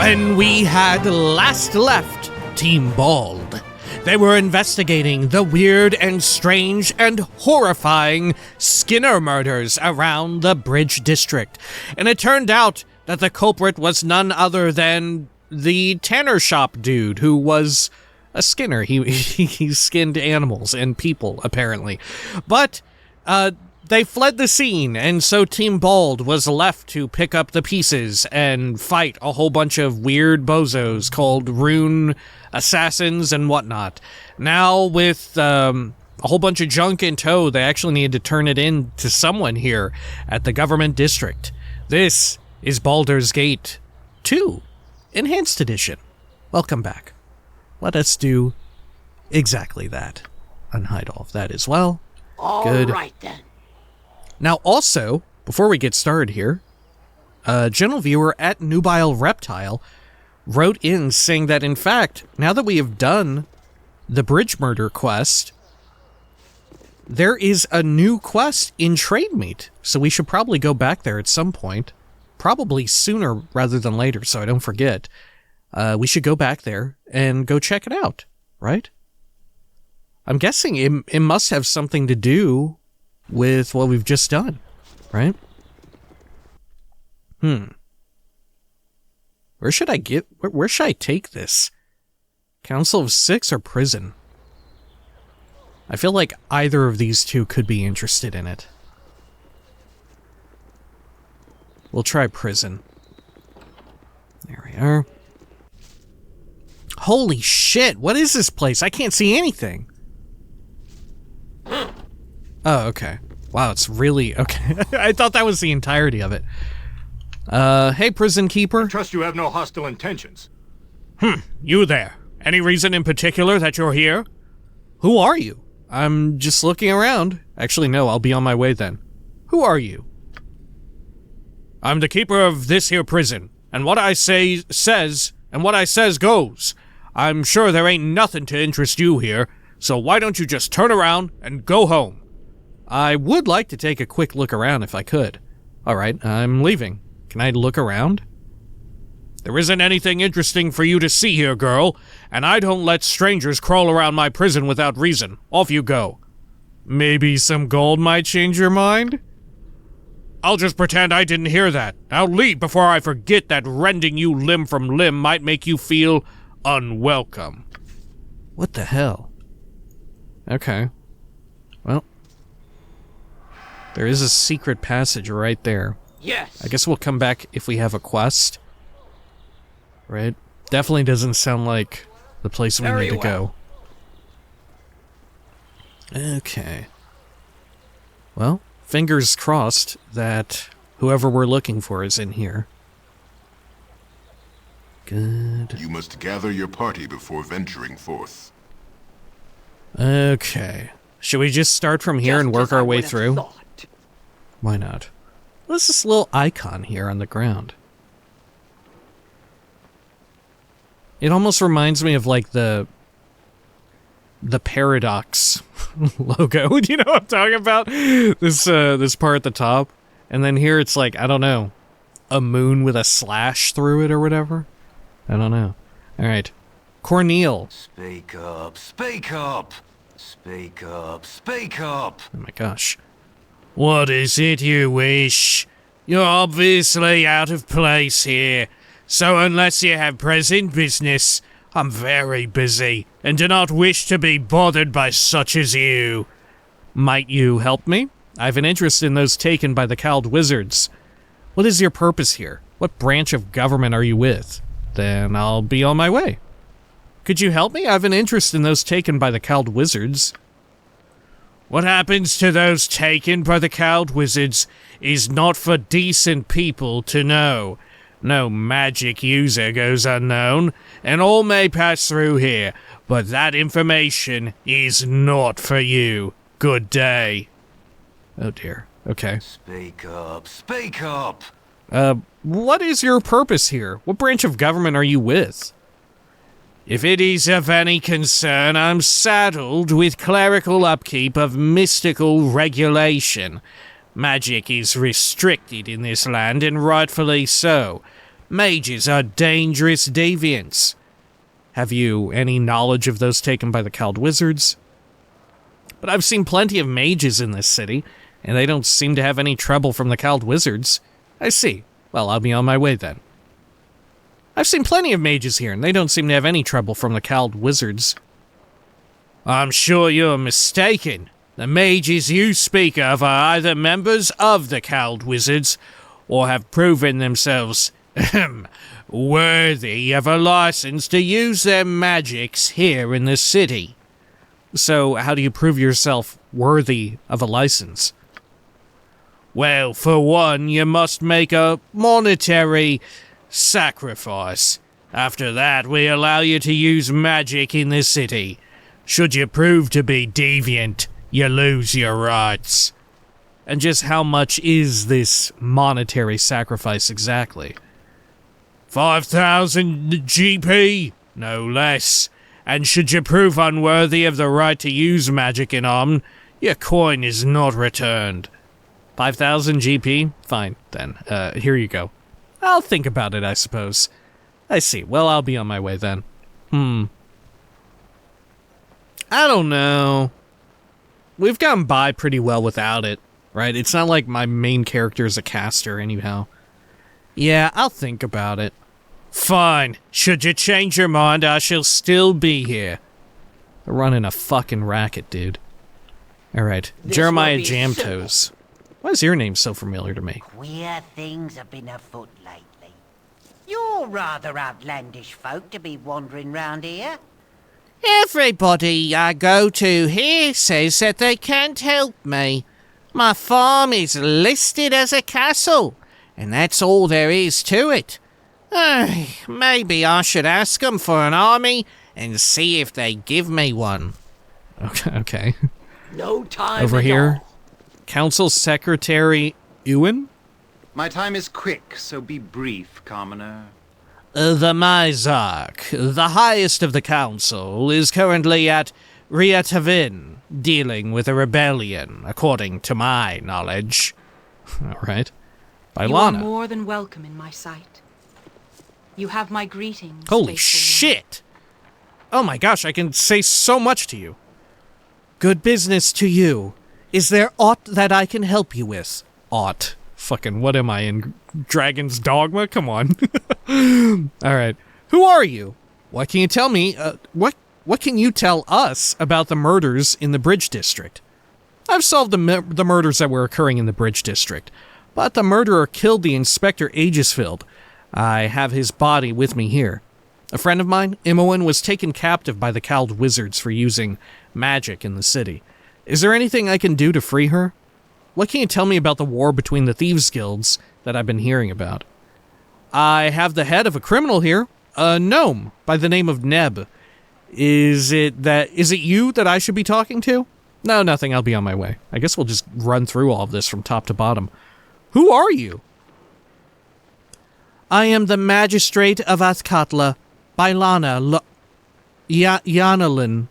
When we had last left Team Bald, they were investigating the weird and strange and horrifying Skinner murders around the Bridge District, and it turned out that the culprit was none other than the tanner shop dude who was a Skinner. He skinned animals and people, apparently. But they fled the scene, and so Team Bald was left to pick up the pieces and fight a whole bunch of weird bozos called rune assassins and whatnot. Now, with a whole bunch of junk in tow, they actually need to turn it in to someone here at the government district. This is Baldur's Gate 2, Enhanced Edition. Welcome back. Let us do exactly that. Unhide all of that as well. Good. All right, then. Now, also, before we get started here, a general viewer at Nubile Reptile wrote in saying that, in fact, now that we have done the bridge murder quest, there is a new quest in Trademeet, so we should probably go back there at some point, probably sooner rather than later, so I don't forget. We should go back there and go check it out, right? I'm guessing it must have something to do with what we've just done, right? Where should I take this? Council of Six or prison? I feel like either of these two could be interested in it. We'll try prison. There we are. Holy shit, what is this place? I can't see anything. Oh, okay. Wow, it's really... Okay. I thought that was the entirety of it. Hey, prison keeper. I trust you have no hostile intentions. You there. Any reason in particular that you're here? Who are you? I'm just looking around. Actually, no, I'll be on my way then. Who are you? I'm the keeper of this here prison, and what I say says, and what I says goes. I'm sure there ain't nothing to interest you here, so why don't you just turn around and go home? I would like to take a quick look around if I could. Alright, I'm leaving. Can I look around? There isn't anything interesting for you to see here, girl, and I don't let strangers crawl around my prison without reason. Off you go. Maybe some gold might change your mind? I'll just pretend I didn't hear that. Now leave before I forget that rending you limb from limb might make you feel unwelcome. What the hell? Okay. Well, there is a secret passage right there. Yes. I guess we'll come back if we have a quest. Right? Definitely doesn't sound like the place we need to go. Okay. Well, fingers crossed that whoever we're looking for is in here. Good. You must gather your party before venturing forth. Okay. Should we just start from here and work our way through? Why not? What's this little icon here on the ground? It almost reminds me of like the Paradox logo. Do you know what I'm talking about? This part at the top. And then here it's like, I don't know, a moon with a slash through it or whatever. I don't know. Alright. Corneal. Speak up, speak up, speak up, speak up. Oh my gosh. What is it you wish? You're obviously out of place here, so unless you have pressing business, I'm very busy, and do not wish to be bothered by such as you. Might you help me? I have an interest in those taken by the cowled wizards. What is your purpose here? What branch of government are you with? Then I'll be on my way. Could you help me? I have an interest in those taken by the cowled wizards. What happens to those taken by the cowled wizards is not for decent people to know. No magic user goes unknown, and all may pass through here, but that information is not for you. Good day. Oh dear. Okay. Speak up, speak up. What is your purpose here? What branch of government are you with? If it is of any concern, I'm saddled with clerical upkeep of mystical regulation. Magic is restricted in this land, and rightfully so. Mages are dangerous deviants. Have you any knowledge of those taken by the Cowled Wizards? But I've seen plenty of mages in this city, and they don't seem to have any trouble from the Cowled Wizards. I see. Well, I'll be on my way then. I've seen plenty of mages here, and they don't seem to have any trouble from the Cowled Wizards. I'm sure you're mistaken. The mages you speak of are either members of the Cowled Wizards, or have proven themselves worthy of a license to use their magics here in the city. So, how do you prove yourself worthy of a license? Well, for one, you must make a monetary sacrifice. After that, we allow you to use magic in the city. Should you prove to be deviant, you lose your rights. And just how much is this monetary sacrifice exactly? 5,000 GP, no less. And should you prove unworthy of the right to use magic in Amn, your coin is not returned. 5,000 GP? Fine, then. Here you go. I'll think about it, I suppose. I see. Well, I'll be on my way then. I don't know. We've gotten by pretty well without it, right? It's not like my main character is a caster, anyhow. Yeah, I'll think about it. Fine. Should you change your mind, I shall still be here. They're running a fucking racket, dude. Alright, Jeremiah Jamtoes. Why is your name so familiar to me? Queer things have been afoot lately. You're rather outlandish folk to be wandering round here. Everybody I go to here says that they can't help me. My farm is listed as a castle, and that's all there is to it. Maybe I should ask them for an army and see if they give me one. Okay. No time Over at here, all. Council Secretary Ewan? My time is quick, so be brief, commoner. The Mizarch, the highest of the council, is currently at Riatavin, dealing with a rebellion, according to my knowledge. Alright. By You are Lana. more than welcome in my sight. You have my greetings. Holy faithful shit! Oh my gosh, I can say so much to you. Good business to you. Is there aught that I can help you with? Aught. Fucking, what am I in Dragon's Dogma? Come on. Alright. Who are you? What can you tell me? What can you tell us about the murders in the Bridge District? I've solved the murders that were occurring in the Bridge District, but the murderer killed the Inspector Aegisfield. I have his body with me here. A friend of mine, Imoen, was taken captive by the Cowled Wizards for using magic in the city. Is there anything I can do to free her? What can you tell me about the war between the Thieves' Guilds that I've been hearing about? I have the head of a criminal here, a gnome by the name of Neb. Is it you that I should be talking to? No, nothing, I'll be on my way. I guess we'll just run through all of this from top to bottom. Who are you? I am the magistrate of Athkatla, Bailana Yanulin.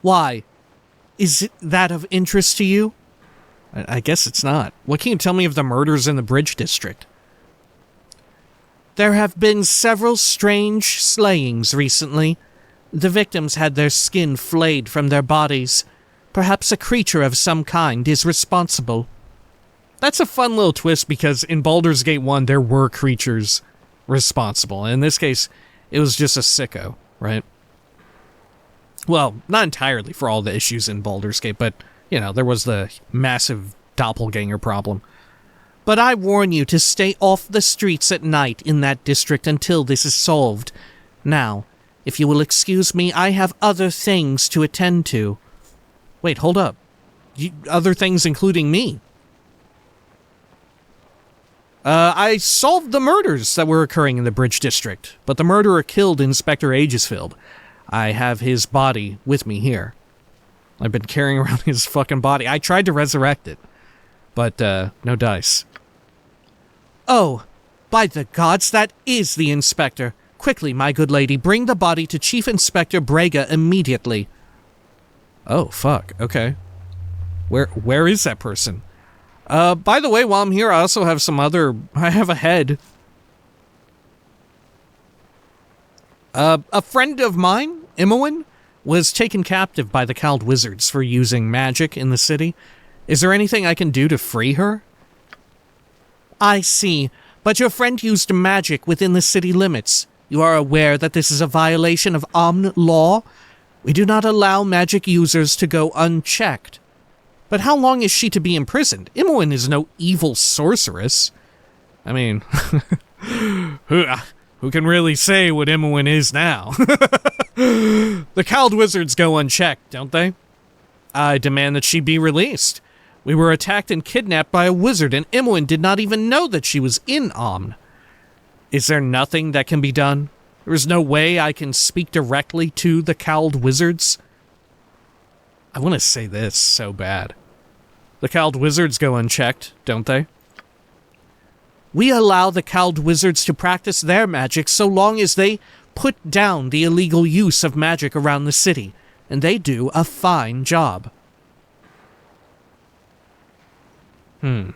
Why? Is it that of interest to you? I guess it's not. What can you tell me of the murders in the Bridge District? There have been several strange slayings recently. The victims had their skin flayed from their bodies. Perhaps a creature of some kind is responsible. That's a fun little twist because in Baldur's Gate 1 there were creatures responsible. In this case, it was just a sicko, right? Well, not entirely for all the issues in Baldur's Gate, but, you know, there was the massive doppelganger problem. But I warn you to stay off the streets at night in that district until this is solved. Now, if you will excuse me, I have other things to attend to. Wait, hold up. Other things including me? I solved the murders that were occurring in the Bridge District, but the murderer killed Inspector Aegisfield. I have his body with me here. I've been carrying around his fucking body. I tried to resurrect it, but, no dice. Oh, by the gods, that is the Inspector. Quickly, my good lady, bring the body to Chief Inspector Brega immediately. Oh, fuck, okay. Where is that person? By the way, while I'm here, I also have I have a head A friend of mine, Imoen, was taken captive by the Cald Wizards for using magic in the city. Is there anything I can do to free her? I see, but your friend used magic within the city limits. You are aware that this is a violation of Amn law? We do not allow magic users to go unchecked. But how long is she to be imprisoned? Imoen is no evil sorceress. I mean, who can really say what Imoen is now? The Cald Wizards go unchecked, don't they? I demand that she be released. We were attacked and kidnapped by a wizard, and Imoen did not even know that she was in Amn. Is there nothing that can be done? There is no way I can speak directly to the Cald Wizards? I want to say this so bad. The Cald Wizards go unchecked, don't they? We allow the Cald Wizards to practice their magic so long as they put down the illegal use of magic around the city, and they do a fine job. You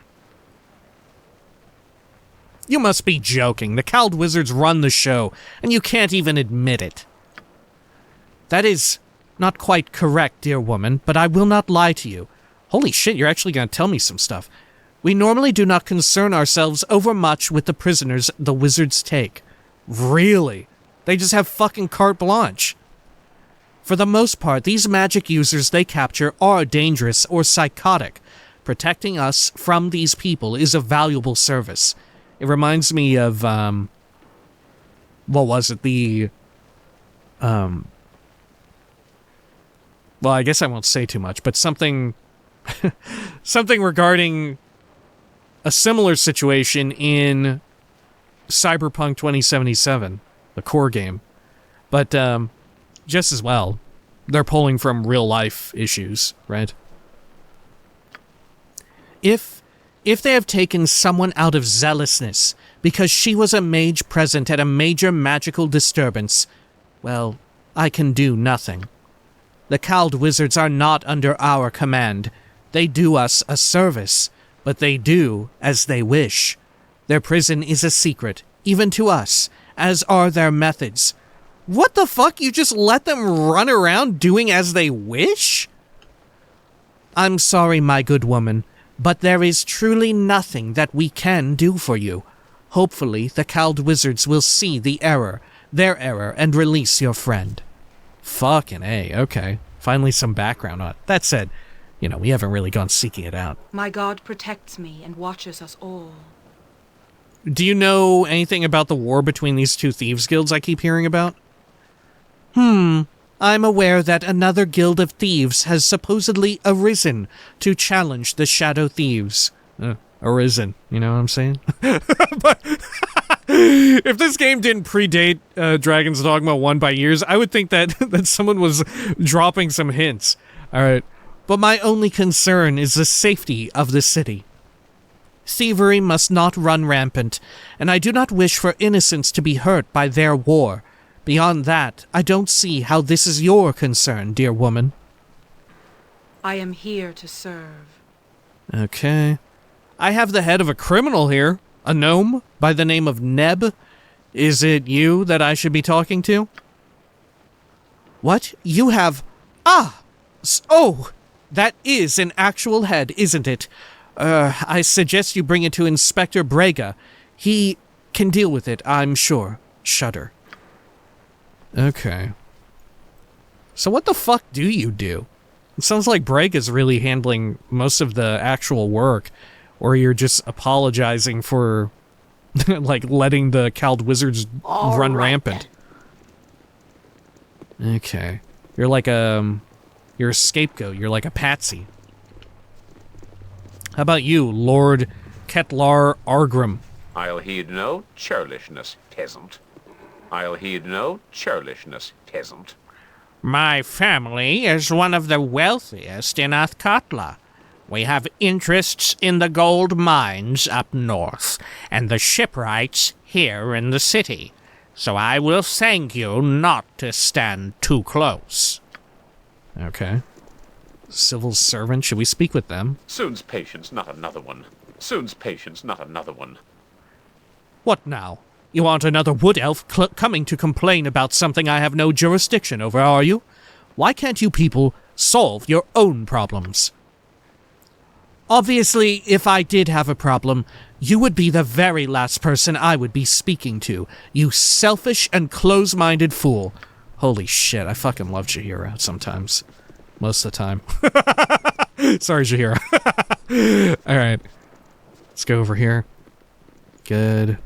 must be joking. The Cald Wizards run the show, and you can't even admit it. That is not quite correct, dear woman, but I will not lie to you. Holy shit, you're actually going to tell me some stuff. We normally do not concern ourselves overmuch with the prisoners the wizards take. Really? They just have fucking carte blanche. For the most part, these magic users they capture are dangerous or psychotic. Protecting us from these people is a valuable service. It reminds me of, what was it? Well, I guess I won't say too much, but something regarding a similar situation in Cyberpunk 2077, the core game. But, just as well, they're pulling from real-life issues, right? If they have taken someone out of zealousness because she was a mage present at a major magical disturbance, well, I can do nothing. The Cald Wizards are not under our command. They do us a service, but they do as they wish. Their prison is a secret, even to us, as are their methods. What the fuck? You just let them run around doing as they wish? I'm sorry, my good woman, but there is truly nothing that we can do for you. Hopefully, the Cald Wizards will see their error, and release your friend. Fucking A, okay. Finally some background on it. That said, you know, we haven't really gone seeking it out. My God protects me and watches us all. Do you know anything about the war between these two thieves guilds I keep hearing about? I'm aware that another guild of thieves has supposedly arisen to challenge the Shadow Thieves. Arisen, you know what I'm saying? But if this game didn't predate Dragon's Dogma 1 by years, I would think that, that someone was dropping some hints. Alright. But my only concern is the safety of the city. Thievery must not run rampant, and I do not wish for innocents to be hurt by their war. Beyond that, I don't see how this is your concern, dear woman. I am here to serve. Okay. I have the head of a criminal here. A gnome by the name of Neb. Is it you that I should be talking to? What? You have... Oh! That is an actual head, isn't it? I suggest you bring it to Inspector Brega. He can deal with it, I'm sure. Shudder. Okay. So what the fuck do you do? It sounds like Brega's really handling most of the actual work, or you're just apologizing for, like, letting the Cald Wizards run rampant. Okay. You're like you're a scapegoat. You're like a patsy. How about you, Lord Ketlar Argrim? I'll heed no churlishness, peasant. I'll heed no churlishness, peasant. My family is one of the wealthiest in Athkatla. We have interests in the gold mines up north, and the shipwrights here in the city. So I will thank you not to stand too close. Okay. Civil servant, should we speak with them? Soon's patience, not another one. Soon's patience, not another one. What now? You aren't another wood elf coming to complain about something I have no jurisdiction over, are you? Why can't you people solve your own problems? Obviously, if I did have a problem, you would be the very last person I would be speaking to, you selfish and close-minded fool. Holy shit, I fucking love Jaheira sometimes. Most of the time. Sorry, Jaheira. Alright. Let's go over here. Good.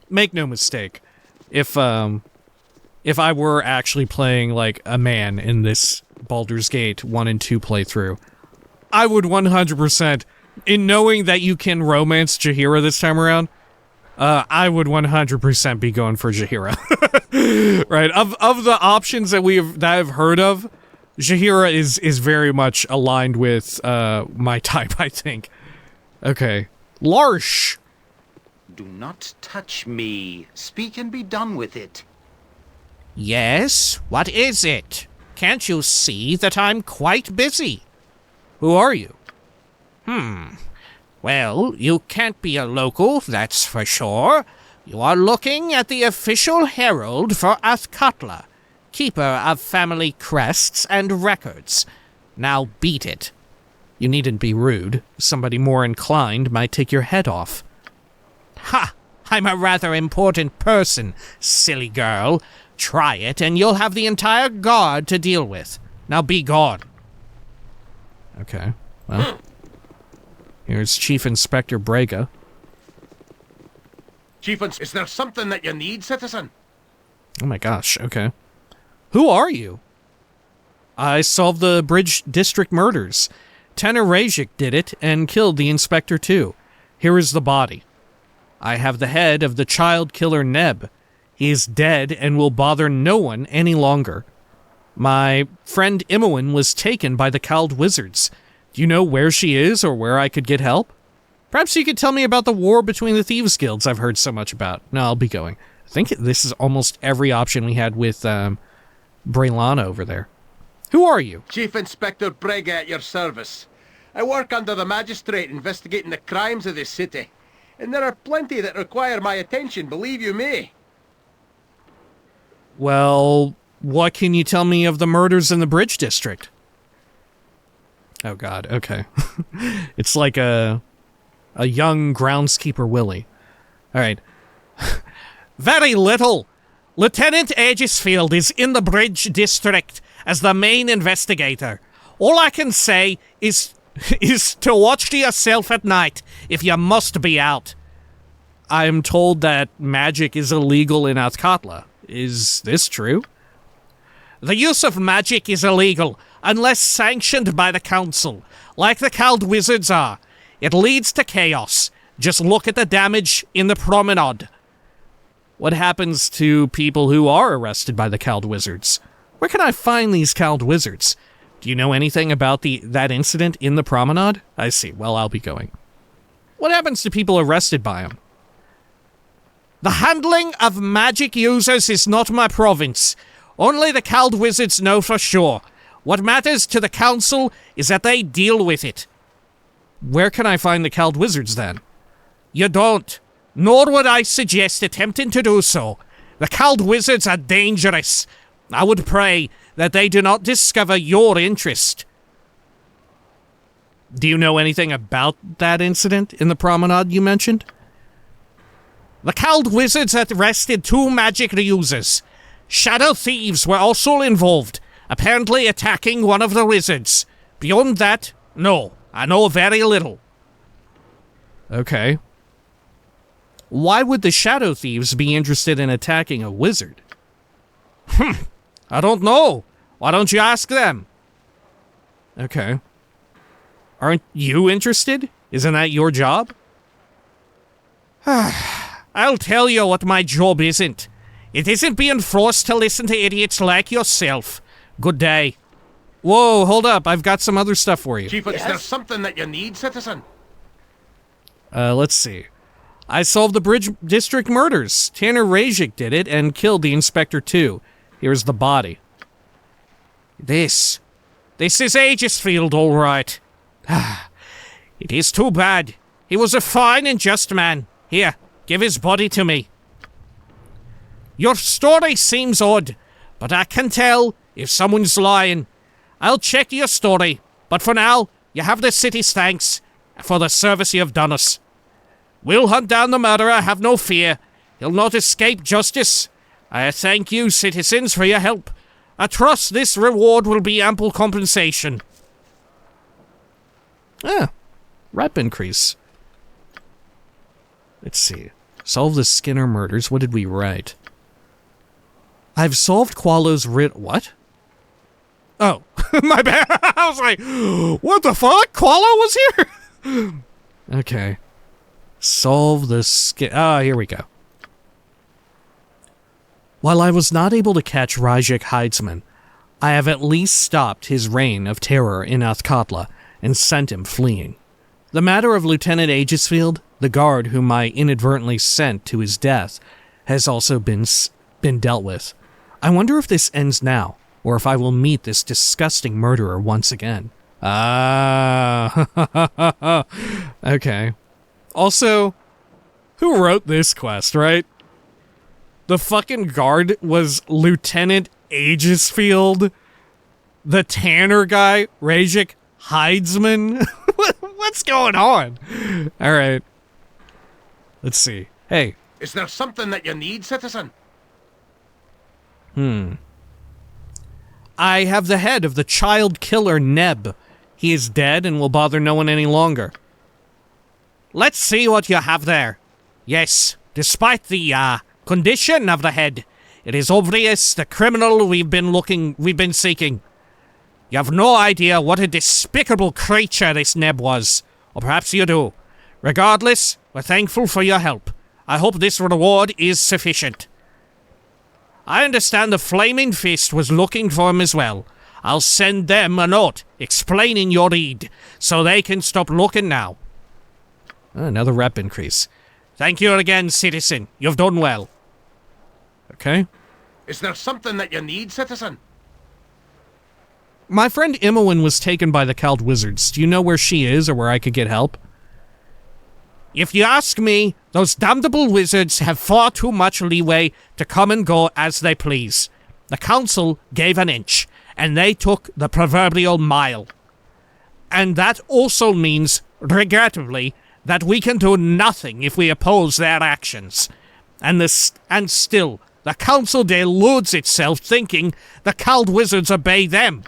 Make no mistake. If I were actually playing, like, a man in this Baldur's Gate 1 and 2 playthrough, I would 100%, in knowing that you can romance Jaheira this time around, I would 100% be going for Jaheira. Right? Of the options that I've heard of, Jaheira is very much aligned with my type, I think. Okay. Larsh! Do not touch me. Speak and be done with it. Yes, what is it? Can't you see that I'm quite busy? Who are you? Well, you can't be a local, that's for sure. You are looking at the official herald for Athkatla, keeper of family crests and records. Now beat it. You needn't be rude. Somebody more inclined might take your head off. Ha! I'm a rather important person, silly girl. Try it, and you'll have the entire guard to deal with. Now be gone. Okay, well. Here's Chief Inspector Brega. Is there something that you need, citizen? Oh my gosh, okay. Who are you? I solved the Bridge District murders. Tenor Rajik did it and killed the Inspector too. Here is the body. I have the head of the child killer Neb. He is dead and will bother no one any longer. My friend Imoen was taken by the Cowled Wizards. Do you know where she is or where I could get help? Perhaps you could tell me about the war between the Thieves' Guilds I've heard so much about. No, I'll be going. I think this is almost every option we had with Braylana over there. Who are you? Chief Inspector Brega at your service. I work under the magistrate investigating the crimes of this city. And there are plenty that require my attention, believe you me. Well, what can you tell me of the murders in the Bridge District? Oh god, okay. It's like a young groundskeeper Willie. Alright. Very little. Lieutenant Aegisfield is in the Bridge District as the main investigator. All I can say is to watch to yourself at night if you must be out. I am told that magic is illegal in Athkatla. Is this true? The use of magic is illegal unless sanctioned by the council, like the Cowled Wizards are. It leads to chaos. Just look at the damage in the promenade. What happens to people who are arrested by the Cowled Wizards? Where can I find these Cowled Wizards? Do you know anything about that incident in the promenade? I see. Well, I'll be going. What happens to people arrested by them? The handling of magic users is not my province. Only the Cowled Wizards know for sure. What matters to the council is that they deal with it. Where can I find the Cowled Wizards, then? You don't. Nor would I suggest attempting to do so. The Cowled Wizards are dangerous. I would pray that they do not discover your interest. Do you know anything about that incident in the promenade you mentioned? The Cowled Wizards had arrested 2 magic users. Shadow thieves were also involved, apparently attacking one of the wizards. Beyond that, no, I know very little. Okay. Why would the Shadow Thieves be interested in attacking a wizard? I don't know. Why don't you ask them? Okay. Aren't you interested? Isn't that your job? I'll tell you what my job isn't. It isn't being forced to listen to idiots like yourself. Good day. Whoa, hold up. I've got some other stuff for you. Chief, is there something that you need, citizen? Let's see. I solved the Bridge District murders. Tanner Rajik did it and killed the Inspector too. Here's the body. This is Aegisfield, all right. It is too bad. He was a fine and just man. Here, give his body to me. Your story seems odd, but I can tell if someone's lying. I'll check your story, but for now, you have the city's thanks for the service you have done us. We'll hunt down the murderer, have no fear. He'll not escape justice. I thank you, citizens, for your help. I trust this reward will be ample compensation. Rep increase. Let's see. Solve the Skinner murders. What did we write? I've solved Qualo's what? Oh, my bad. I was like, what the fuck? Qualo was here? Okay. Solve the here we go. While I was not able to catch Rajik Heidsman, I have at least stopped his reign of terror in Athkatla and sent him fleeing. The matter of Lieutenant Aegisfield, the guard whom I inadvertently sent to his death, has also been dealt with. I wonder if this ends now, or if I will meet this disgusting murderer once again. Okay. Also, who wrote this quest, right? The fucking guard was Lieutenant Aegisfield, the Tanner guy, Rajik Heidsman. What's going on? Alright. Let's see. Hey. Is there something that you need, citizen? I have the head of the child killer Neb. He is dead and will bother no one any longer. Let's see what you have there. Yes, despite the, condition of the head, it is obvious the criminal we've been seeking. You have no idea what a despicable creature this Neb was. Or perhaps you do. Regardless, we're thankful for your help. I hope this reward is sufficient. I understand the Flaming Fist was looking for him as well. I'll send them a note explaining your deed, so they can stop looking now. Another rep increase. Thank you again, citizen. You've done well. Okay. Is there something that you need, citizen? My friend Imowen was taken by the Cald Wizards. Do you know where she is or where I could get help? If you ask me, those damnable wizards have far too much leeway to come and go as they please. The council gave an inch, and they took the proverbial mile. And that also means, regrettably, that we can do nothing if we oppose their actions. And still, the council deludes itself thinking the Cald Wizards obey them.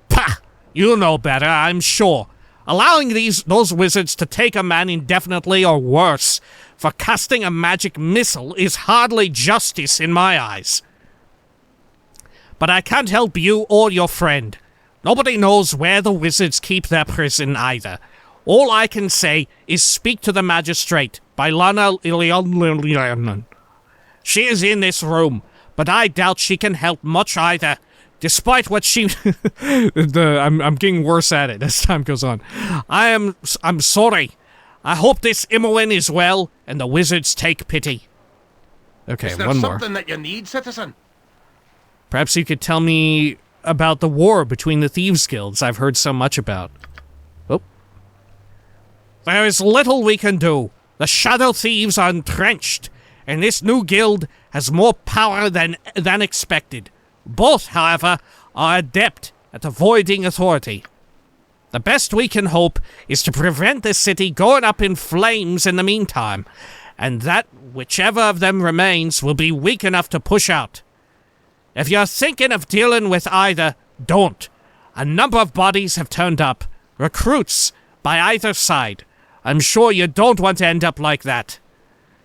Pah! You know better, I'm sure. Allowing those wizards to take a man indefinitely or worse for casting a magic missile is hardly justice in my eyes. But I can't help you or your friend. Nobody knows where the wizards keep their prison either. All I can say is speak to the magistrate, Bailana Ilion. She is in this room, but I doubt she can help much either. Despite what she... I'm getting worse at it as time goes on. I'm sorry. I hope this Imowen is well, and the wizards take pity. Okay, is there one more. Something that you need, citizen? Perhaps you could tell me about the war between the Thieves' Guilds I've heard so much about. Oh. There is little we can do. The Shadow Thieves are entrenched, and this new guild has more power than expected. Both, however, are adept at avoiding authority. The best we can hope is to prevent the city going up in flames in the meantime, and that whichever of them remains will be weak enough to push out. If you're thinking of dealing with either, don't. A number of bodies have turned up, recruits by either side. I'm sure you don't want to end up like that.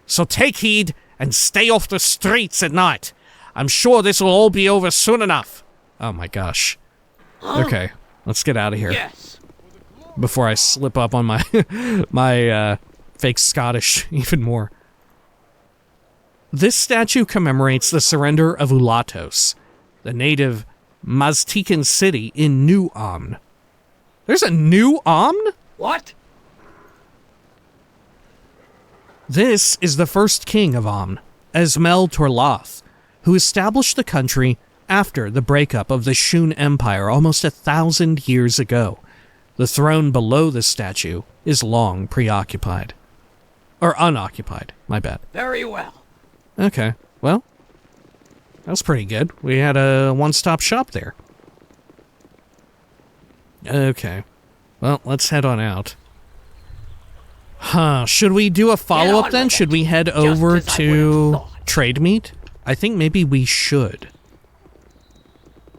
So take heed and stay off the streets at night. I'm sure this will all be over soon enough. Oh my gosh. Okay, let's get out of here. Yes. Before I slip up on my my fake Scottish even more. This statue commemorates the surrender of Ulatos, the native Maztecan city in New Amn. There's a New Amn? What? This is the first king of Amn, Esmel Torloth, who established the country after the breakup of the Shun Empire almost 1,000 years ago. The throne below the statue is long preoccupied. Or unoccupied, my bad. Very well. Okay, well, that was pretty good. We had a one-stop shop there. Okay, well, let's head on out. Huh, should we do a follow-up then? Should we head over to Trademeet? I think maybe we should.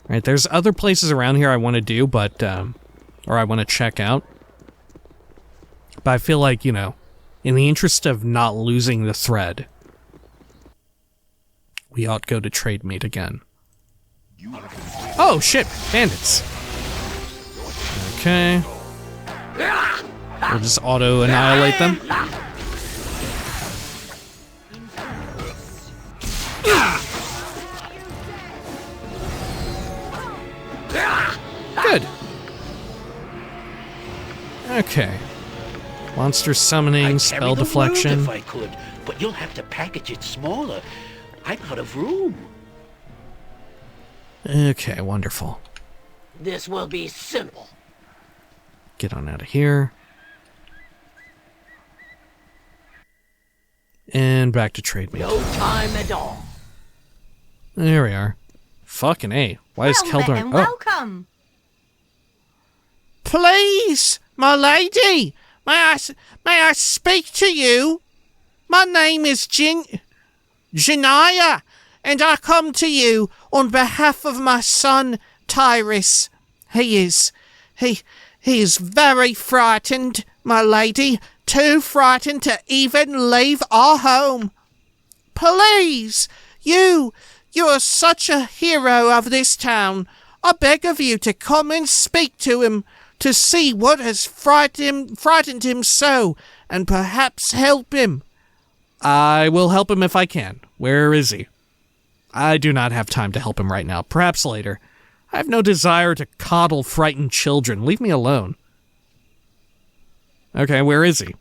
Right, there's other places around here I want to do, but, or I want to check out. But I feel like, you know, in the interest of not losing the thread, we ought to go to Trademeet again. Oh, shit, bandits. Okay. We'll just auto-annihilate them. Good. Okay. Monster summoning, spell deflection. If I could, but you'll have to package it smaller. I'm out of room. Okay, wonderful. This will be simple. Get on out of here. And back to Trademeet. No time at all. There we are. Fucking A. Why is Keldor... And welcome. Please, my lady, may I speak to you? My name is Jinaya, and I come to you on behalf of my son, Tiris. He is very frightened, my lady, too frightened to even leave our home. Please, you are such a hero of this town. I beg of you to come and speak to him, to see what has frightened him so, and perhaps help him. I will help him if I can. Where is he? I do not have time to help him right now. Perhaps later. I have no desire to coddle frightened children. Leave me alone. Okay, where is he?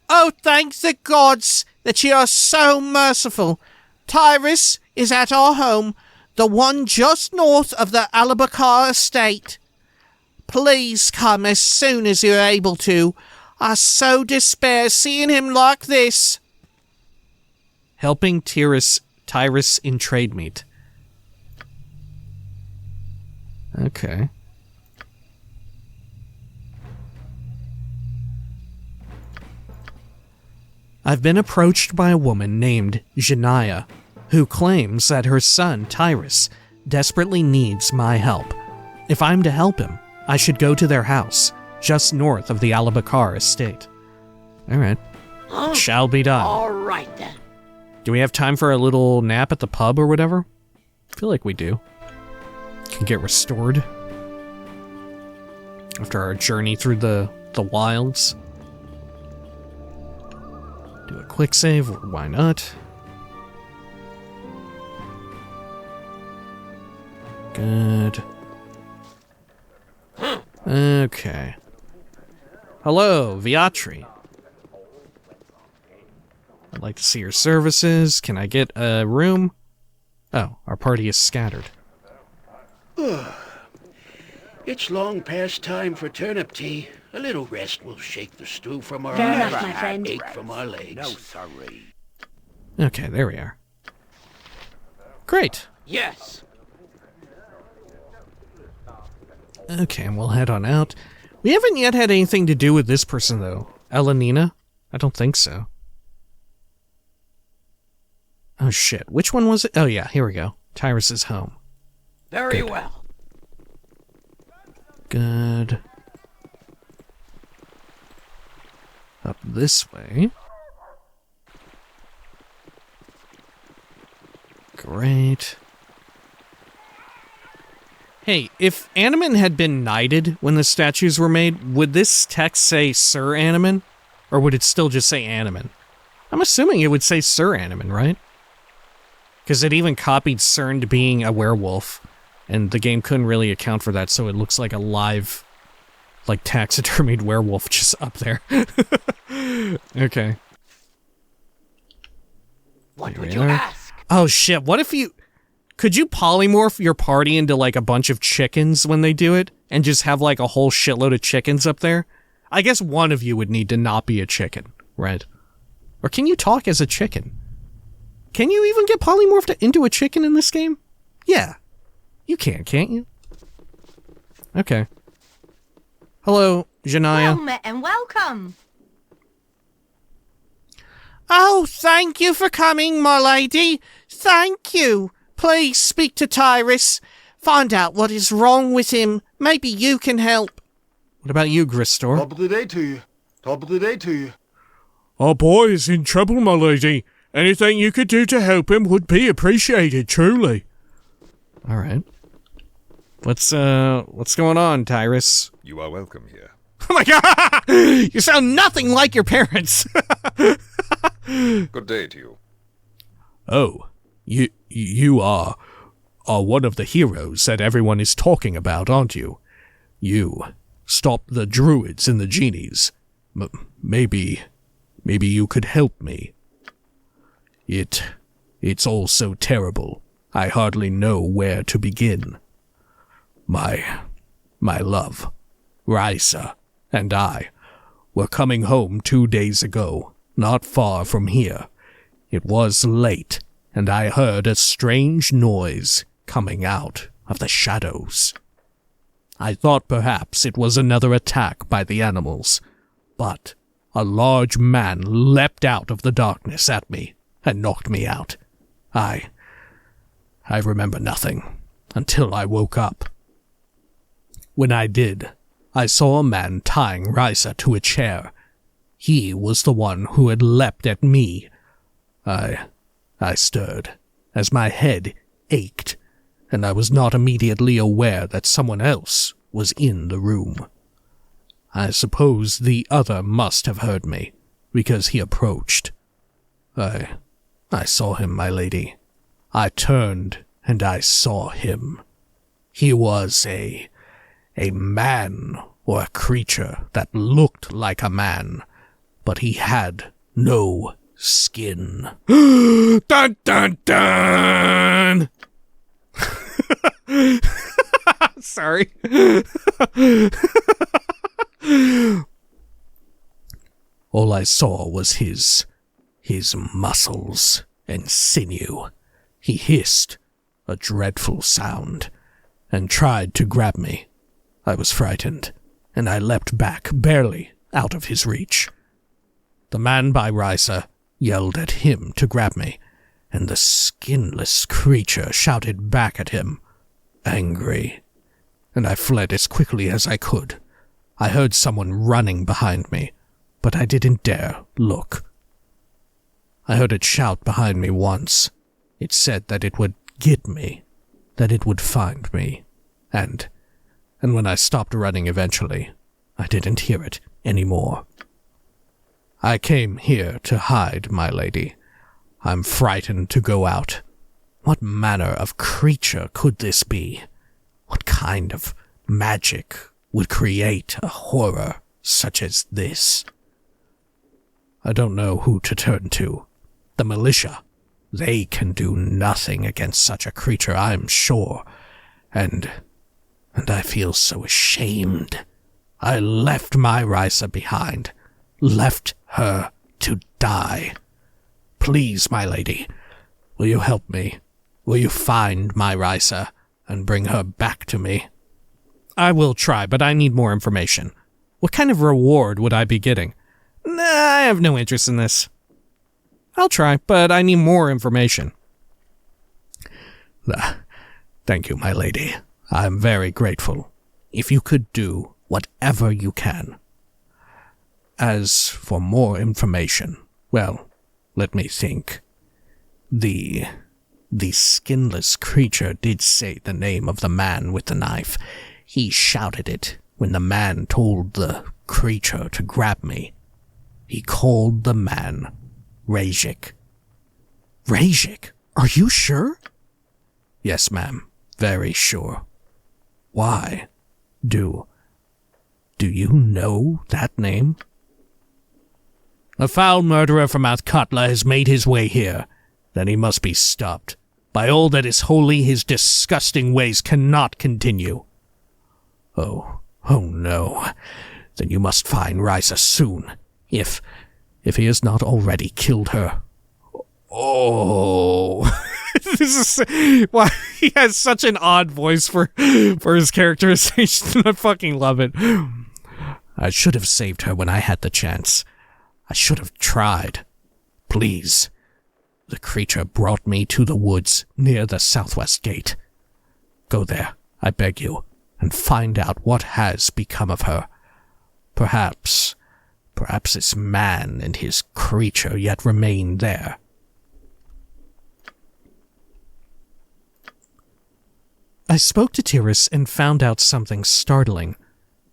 Oh, thank the gods that ye are so merciful. Tiris is at our home, the one just north of the Alabakar estate. Please come as soon as you're able to. I so despair seeing him like this. Helping Tiris in Trademeet. Okay. I've been approached by a woman named Jinaya, who claims that her son, Tiris, desperately needs my help. If I'm to help him, I should go to their house, just north of the Alabakar estate. Alright. Shall be done. All right, then. Do we have time for a little nap at the pub or whatever? I feel like we do. Can get restored after our journey through the wilds. Do a quick save, why not? Good. Okay. Hello, Viatri. I'd like to see your services. Can I get a room? Oh, our party is scattered. It's long past time for turnip tea. A little rest will shake the stew from our Fair eyes, enough, my friend. ache from our legs. No, sorry. Okay, there we are. Great. Yes. Okay, and we'll head on out. We haven't yet had anything to do with this person, though. Elenina? I don't think so. Oh, shit. Which one was it? Oh, yeah, here we go. Tiris is home. Very well. Good. Up this way. Great. Hey, if Animan had been knighted when the statues were made, would this text say Sir Animan? Or would it still just say Animan? I'm assuming it would say Sir Animan, right? Because it even copied CERN being a werewolf, and the game couldn't really account for that, so it looks like a live, like, taxidermied werewolf just up there. Okay. What Here would we you are. ask? Oh shit, what if you... Could you polymorph your party into, like, a bunch of chickens when they do it? And just have, like, a whole shitload of chickens up there? I guess one of you would need to not be a chicken, right? Or can you talk as a chicken? Can you even get polymorphed into a chicken in this game? Yeah. You can, can't you? Okay. Hello, Janaya. Well met and welcome. Oh, thank you for coming, my lady. Thank you. Please speak to Tiris. Find out what is wrong with him. Maybe you can help. What about you, Gristor? Top of the day to you. Top of the day to you. Our boy is in trouble, my lady. Anything you could do to help him would be appreciated, truly. All right. What's going on, Tiris? You are welcome here. Oh my god! You sound nothing like your parents. Good day to you. Oh, you are one of the heroes that everyone is talking about, aren't you? You stopped the druids and the genies. Maybe you could help me. It's all so terrible. I hardly know where to begin. My love, Risa, and I were coming home 2 days ago, not far from here. It was late, and I heard a strange noise coming out of the shadows. I thought perhaps it was another attack by the animals, but a large man leapt out of the darkness at me and knocked me out. I remember nothing until I woke up. When I did, I saw a man tying Risa to a chair. He was the one who had leapt at me. I stirred, as my head ached, and I was not immediately aware that someone else was in the room. I suppose the other must have heard me, because he approached. I saw him, my lady. I turned, and I saw him. He was a man, or a creature that looked like a man, but he had no skin. Dun dun dun! Sorry. All I saw was his muscles and sinew. He hissed a dreadful sound and tried to grab me. I was frightened, and I leapt back, barely out of his reach. The man by Risa yelled at him to grab me, and the skinless creature shouted back at him, angry, and I fled as quickly as I could. I heard someone running behind me, but I didn't dare look. I heard it shout behind me once. It said that it would get me, that it would find me, and when I stopped running eventually, I didn't hear it anymore. I came here to hide, my lady. I'm frightened to go out. What manner of creature could this be? What kind of magic would create a horror such as this? I don't know who to turn to. The militia. They can do nothing against such a creature, I'm sure. And I feel so ashamed. I left my Risa behind. Left her to die. Please, my lady, will you help me? Will you find my Risa and bring her back to me? I will try, but I need more information. What kind of reward would I be getting? Nah, I have no interest in this. I'll try, but I need more information. Thank you, my lady. I'm very grateful. If you could do whatever you can. As for more information, well, let me think. The skinless creature did say the name of the man with the knife. He shouted it when the man told the creature to grab me. He called the man Rajik. Rajik? Are you sure? Yes, ma'am. Very sure. Why? Do you know that name? A foul murderer from Athkatla has made his way here. Then he must be stopped. By all that is holy, his disgusting ways cannot continue. Oh no. then you must find Ryza soon, if he has not already killed her. Oh, this is why he has such an odd voice for his characterization. I fucking love it. I should have saved her when I had the chance. I should have tried. Please. The creature brought me to the woods near the southwest gate. Go there, I beg you, and find out what has become of her. Perhaps this man and his creature yet remain there. I spoke to Tiris and found out something startling.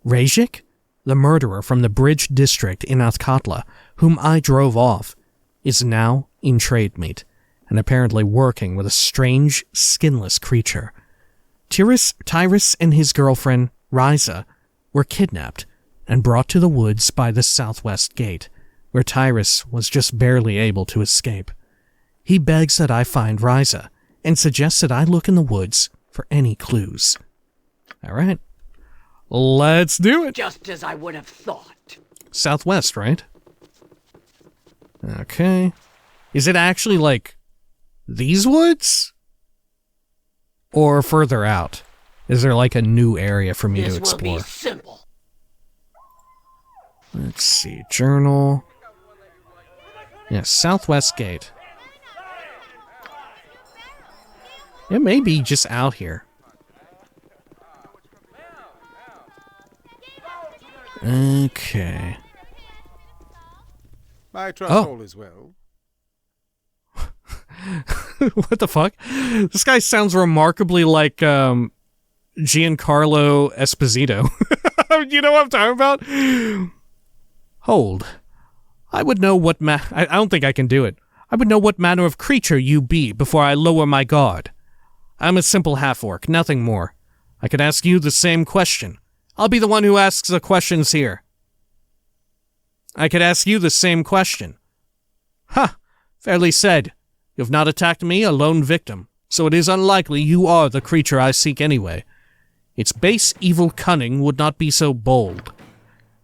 Rajik, the murderer from the Bridge District in Athkatla, whom I drove off, is now in Trademeet, and apparently working with a strange, skinless creature. Tiris and his girlfriend, Ryza, were kidnapped and brought to the woods by the southwest gate, where Tiris was just barely able to escape. He begs that I find Ryza, and suggests that I look in the woods for any clues. Alright. Let's do it! Just as I would have thought. Southwest, right? Okay. Is it actually like these woods? Or further out? Is there like a new area for me to explore? This will be simple. Let's see. Journal. Yeah, Southwest Gate. It may be just out here. Okay. I trust all is well. What the fuck? This guy sounds remarkably like Giancarlo Esposito. You know what I'm talking about? Hold. I would know what I don't think I can do it. I would know what manner of creature you be before I lower my guard. I'm a simple half-orc, nothing more. I could ask you the same question. I'll be the one who asks the questions here. I could ask you the same question. Ha! Fairly said. You've not attacked me, a lone victim, so it is unlikely you are the creature I seek anyway. Its base evil cunning would not be so bold.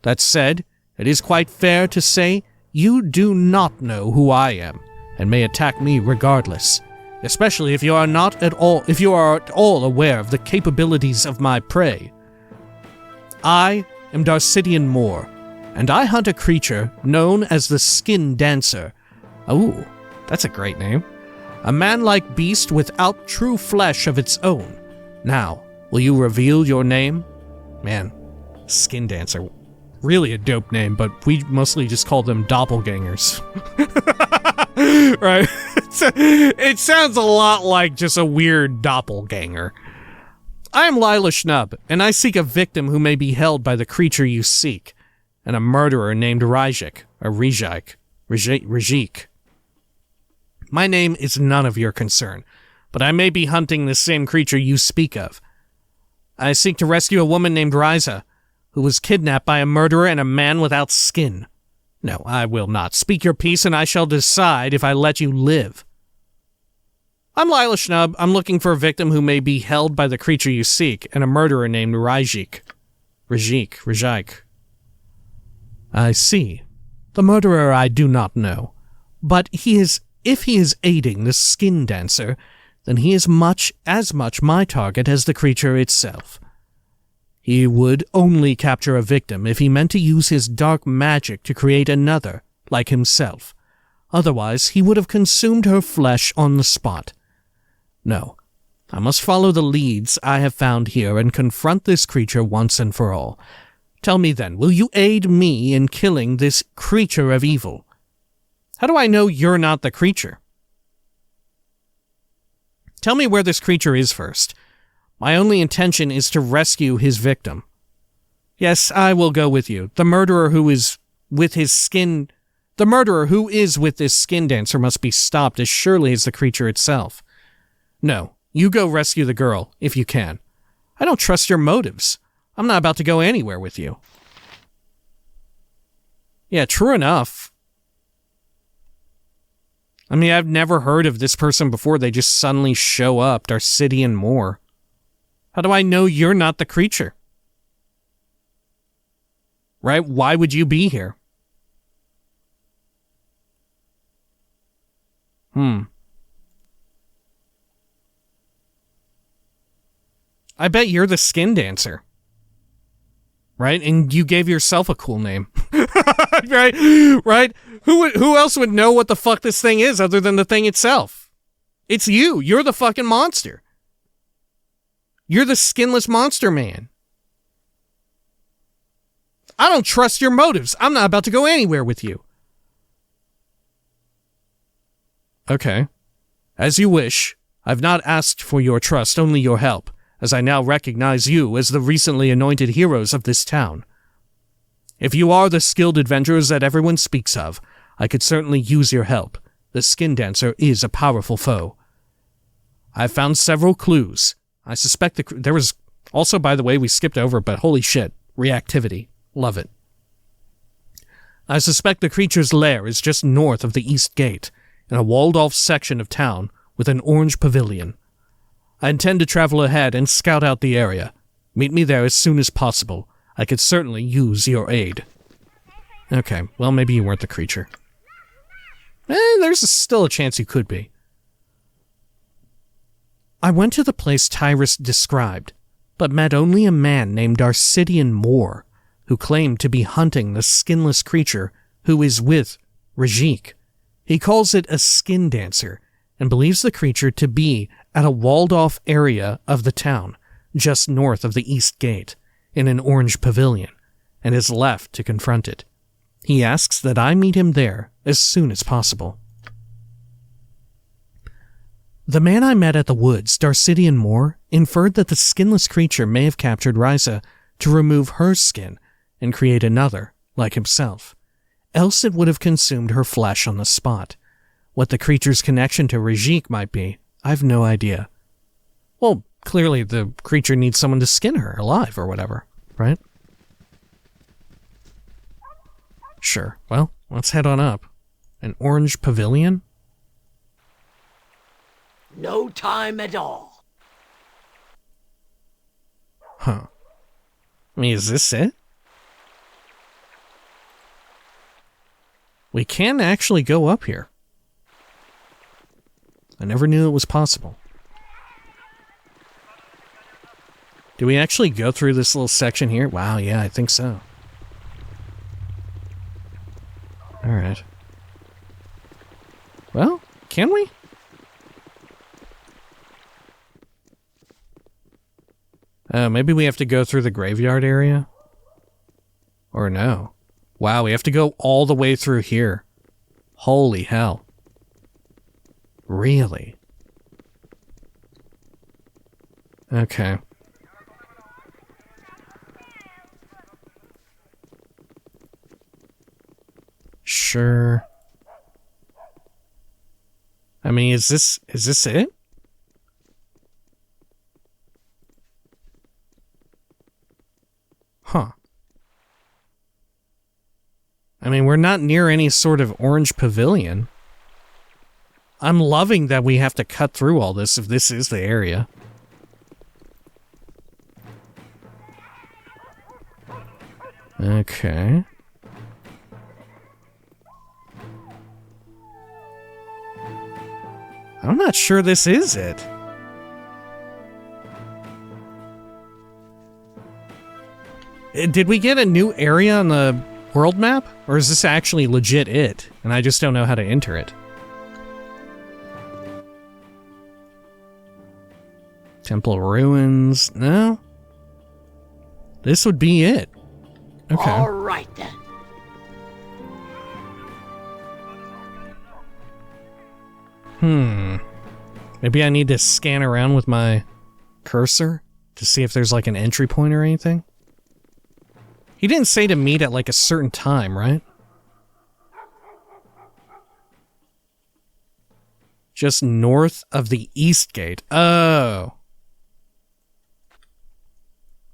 That said, it is quite fair to say you do not know who I am, and may attack me regardless, especially if you are at all aware of the capabilities of my prey. I am Darcidian Moore, and I hunt a creature known as the Skin Dancer. Ooh, that's a great name. A man-like beast without true flesh of its own. Now, will you reveal your name? Man, Skin Dancer. Really a dope name, but we mostly just call them doppelgangers. Right? It sounds a lot like just a weird doppelganger. I am Lila Schnub, and I seek a victim who may be held by the creature you seek, and a murderer named Rajik, or Rajik. My name is none of your concern, but I may be hunting the same creature you speak of. I seek to rescue a woman named Ryza, who was kidnapped by a murderer and a man without skin. No, I will not. Speak your piece, and I shall decide if I let you live. I'm Lila Schnub. I'm looking for a victim who may be held by the creature you seek, and a murderer named Rajik. I see. The murderer I do not know, but if he is aiding the Skin Dancer, then he is as much my target as the creature itself. He would only capture a victim if he meant to use his dark magic to create another, like himself. Otherwise, he would have consumed her flesh on the spot. No, I must follow the leads I have found here and confront this creature once and for all. Tell me then, will you aid me in killing this creature of evil? How do I know you're not the creature? Tell me where this creature is first. My only intention is to rescue his victim. Yes, I will go with you. The murderer who is with this Skin Dancer must be stopped as surely as the creature itself. No, you go rescue the girl, if you can. I don't trust your motives. I'm not about to go anywhere with you. Yeah, true enough. I mean, I've never heard of this person before. They just suddenly show up, Darcidian Moore. How do I know you're not the creature? right? Why would you be here? I bet you're the skin dancer. Right? And you gave yourself a cool name. Right? Right? Who else would know what the fuck this thing is other than the thing itself? It's you. You're the fucking monster. You're the skinless monster man. I don't trust your motives. I'm not about to go anywhere with you. Okay. As you wish. I've not asked for your trust, only your help, as I now recognize you as the recently anointed heroes of this town. If you are the skilled adventurers that everyone speaks of, I could certainly use your help. The skin dancer is a powerful foe. I've found several clues. I suspect there was also, by the way, we skipped over, but holy shit, reactivity. Love it. I suspect the creature's lair is just north of the East Gate, in a walled-off section of town with an orange pavilion. I intend to travel ahead and scout out the area. Meet me there as soon as possible. I could certainly use your aid. Okay, well, maybe you weren't the creature. There's still a chance you could be. I went to the place Tiris described, but met only a man named Darcidian Moore, who claimed to be hunting the skinless creature who is with Rajik. He calls it a skin dancer, and believes the creature to be at a walled-off area of the town, just north of the East Gate, in an orange pavilion, and is left to confront it. He asks that I meet him there as soon as possible. The man I met at the woods, Darcidian Moore, inferred that the skinless creature may have captured Ryza to remove her skin and create another, like himself. Else it would have consumed her flesh on the spot. What the creature's connection to Rajik might be, I've no idea. Well, clearly the creature needs someone to skin her alive or whatever, right? Sure. Well, let's head on up. An orange pavilion? No time at all. Huh. I mean, is this it? We can actually go up here. I never knew it was possible. Do we actually go through this little section here? Wow, yeah, I think so. Alright. Well, can we? Maybe we have to go through the graveyard area? Or no? Wow, we have to go all the way through here. Holy hell. Really? Okay. Sure. I mean, is this it? Huh. I mean, we're not near any sort of orange pavilion. I'm loving that we have to cut through all this if this is the area. Okay. I'm not sure this is it. Did we get a new area on the world map? Or is this actually legit it? And I just don't know how to enter it. Temple ruins. No? This would be it. Okay. All right, then. Maybe I need to scan around with my cursor to see if there's like an entry point or anything. He didn't say to meet at like a certain time, right? Just north of the East Gate. Oh.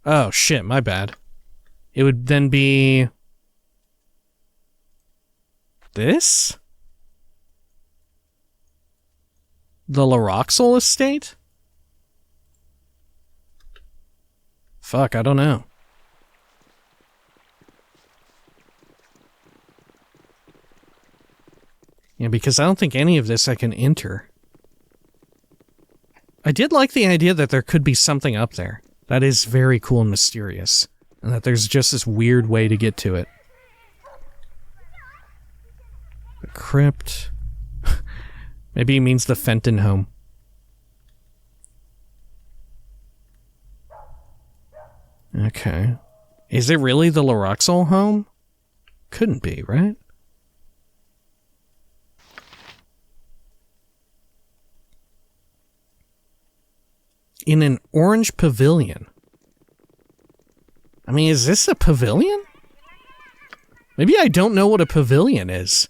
Oh, shit, my bad. It would then be... this? The Laroxel estate? Fuck, I don't know. Yeah, because I don't think any of this I can enter. I did like the idea that there could be something up there. That is very cool and mysterious. And that there's just this weird way to get to it. The crypt. Maybe he means the Fenton home. Okay. Is it really the Laroxol home? Couldn't be, right? In an orange pavilion. I mean, is this a pavilion? Maybe I don't know what a pavilion is.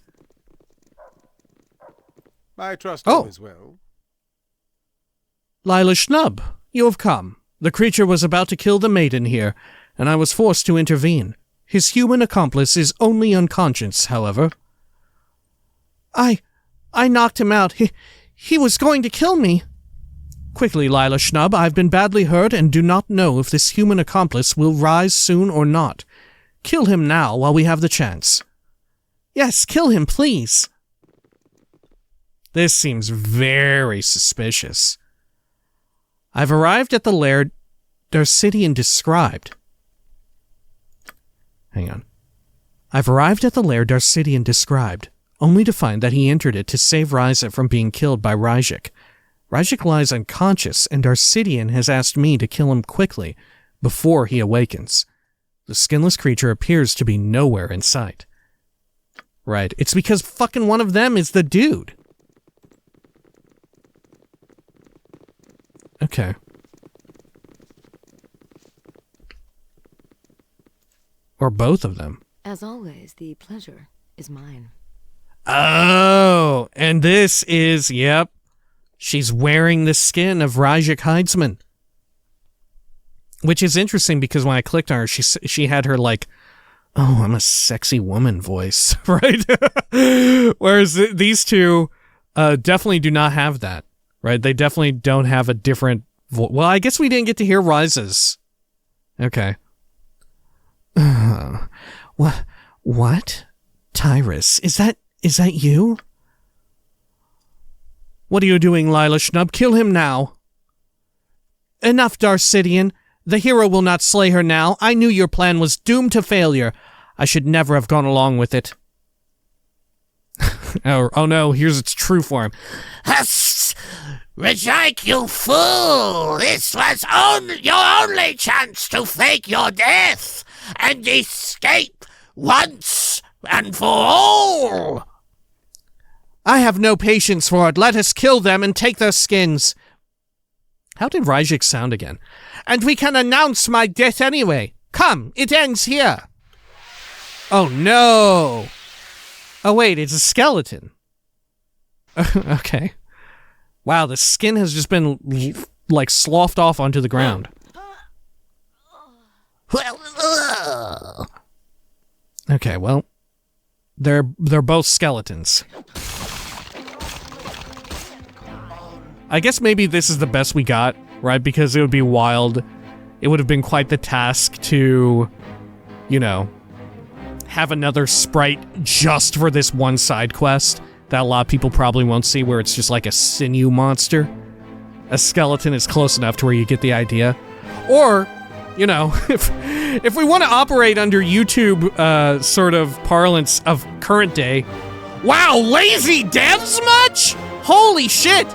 I trust all is well. Lila Schnub, you have come. The creature was about to kill the maiden here, and I was forced to intervene. His human accomplice is only unconscious, however. I knocked him out. He was going to kill me. Quickly, Lila Schnub, I've been badly hurt and do not know if this human accomplice will rise soon or not. Kill him now while we have the chance. Yes, kill him, please. This seems very suspicious. I've arrived at the lair Darcidian described. Hang on. I've arrived at the lair Darcidian described, only to find that he entered it to save Ryza from being killed by Ryjik. Ryjik lies unconscious, and Darcidian has asked me to kill him quickly, before he awakens. The skinless creature appears to be nowhere in sight. Right, it's because fucking one of them is the dude. Okay. Or both of them. As always, the pleasure is mine. Oh, and this is, yep. She's wearing the skin of Ryjik Heidsman. Which is interesting because when I clicked on her, she had her like, oh, I'm a sexy woman voice, right? Whereas these two definitely do not have that, right? They definitely don't have a different voice. Well, I guess we didn't get to hear Ryza's. Okay. What? Tiris, is that you? What are you doing, Lila Schnub? Kill him now. Enough, Darcidian. The hero will not slay her now. I knew your plan was doomed to failure. I should never have gone along with it. oh no, here's its true form. Huss! Reject, you fool! This was your only chance to fake your death and escape once and for all! I have no patience for it. Let us kill them and take their skins. How did Ryjik sound again? And we can announce my death anyway. Come, it ends here. Oh no! Oh wait, it's a skeleton. Okay. Wow, the skin has just been, like, sloughed off onto the ground. Okay, well, they're both skeletons. I guess maybe this is the best we got, right? Because it would be wild. It would have been quite the task to, you know, have another sprite just for this one side quest that a lot of people probably won't see, where it's just like a sinew monster. A skeleton is close enough to where you get the idea. Or, you know, if we want to operate under YouTube sort of parlance of current day, wow, lazy devs much? Holy shit!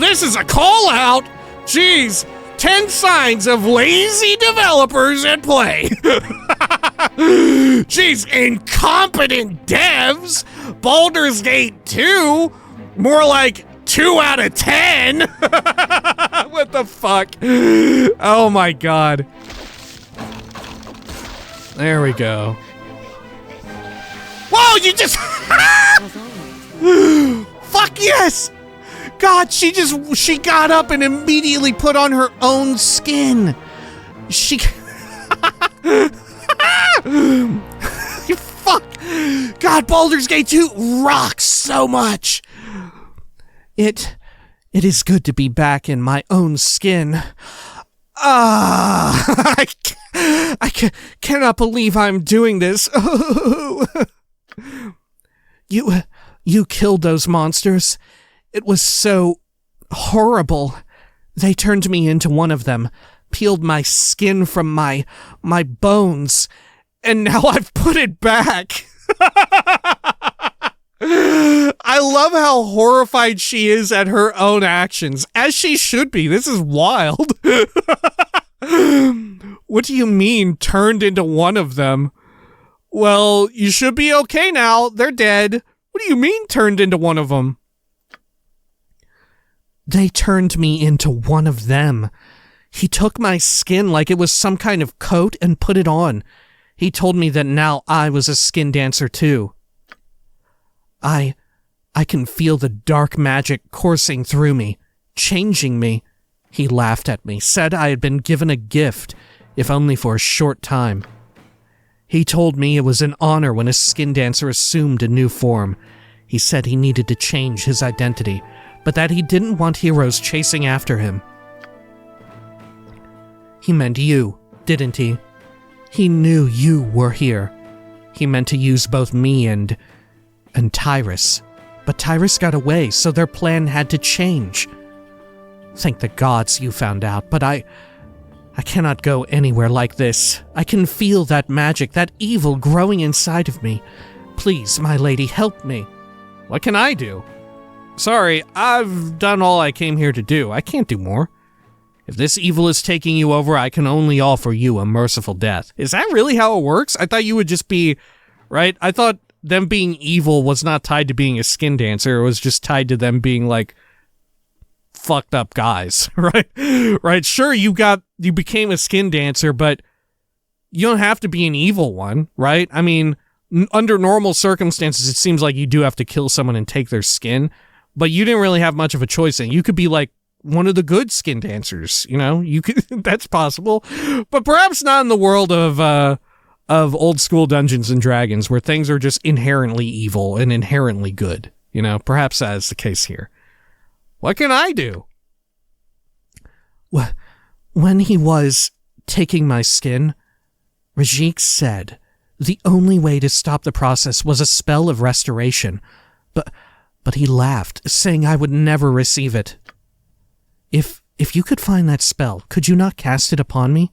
This is a call out! Jeez, 10 signs of lazy developers at play. Jeez, incompetent devs! Baldur's Gate 2? More like 2 out of 10? What the fuck? Oh my god. There we go. Whoa, you just... Fuck yes! God, she got up and immediately put on her own skin. She... Fuck! God, Baldur's Gate 2 rocks so much! It is good to be back in my own skin. I cannot believe I'm doing this. You killed those monsters. It was so horrible. They turned me into one of them, peeled my skin from my bones, and now I've put it back. I love how horrified she is at her own actions, as she should be. This is wild. What do you mean, turned into one of them? Well, you should be okay now. They're dead. What do you mean, turned into one of them? They turned me into one of them. He took my skin like it was some kind of coat and put it on. He told me that now I was a skin dancer too. I can feel the dark magic coursing through me, changing me. He laughed at me, said I had been given a gift, if only for a short time. He told me it was an honor when a skin dancer assumed a new form. He said he needed to change his identity, but that he didn't want heroes chasing after him. He meant you, didn't he? He knew you were here. He meant to use both me and Tiris. But Tiris got away, so their plan had to change. Thank the gods you found out, but I cannot go anywhere like this. I can feel that magic, that evil growing inside of me. Please, my lady, help me. What can I do? Sorry, I've done all I came here to do. I can't do more. If this evil is taking you over, I can only offer you a merciful death. Is that really how it works? I thought you would just be, right? I thought them being evil was not tied to being a skin dancer. It was just tied to them being, like, fucked up guys, right? Right? Sure, you became a skin dancer, but you don't have to be an evil one, right? I mean, under normal circumstances, it seems like you do have to kill someone and take their skin, but you didn't really have much of a choice. And you could be, like, one of the good skin dancers, you know? You could, that's possible, but perhaps not in the world of old school Dungeons and Dragons, where things are just inherently evil and inherently good. You know, perhaps that is the case here. What can I do? When he was taking my skin, Rajik said the only way to stop the process was a spell of restoration, but he laughed, saying I would never receive it. If you could find that spell, could you not cast it upon me?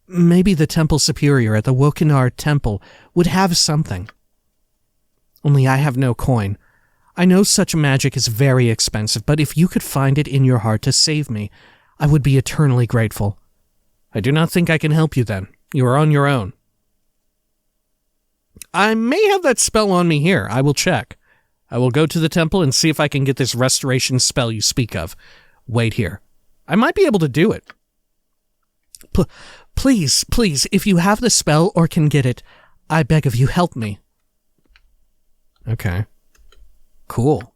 Maybe the Temple Superior at the Wokinar Temple would have something. Only I have no coin. I know such magic is very expensive, but if you could find it in your heart to save me, I would be eternally grateful. I do not think I can help you then. You are on your own. I may have that spell on me here. I will check. I will go to the temple and see if I can get this restoration spell you speak of. Wait here. I might be able to do it. Please, if you have the spell or can get it, I beg of you, help me. Okay. Cool.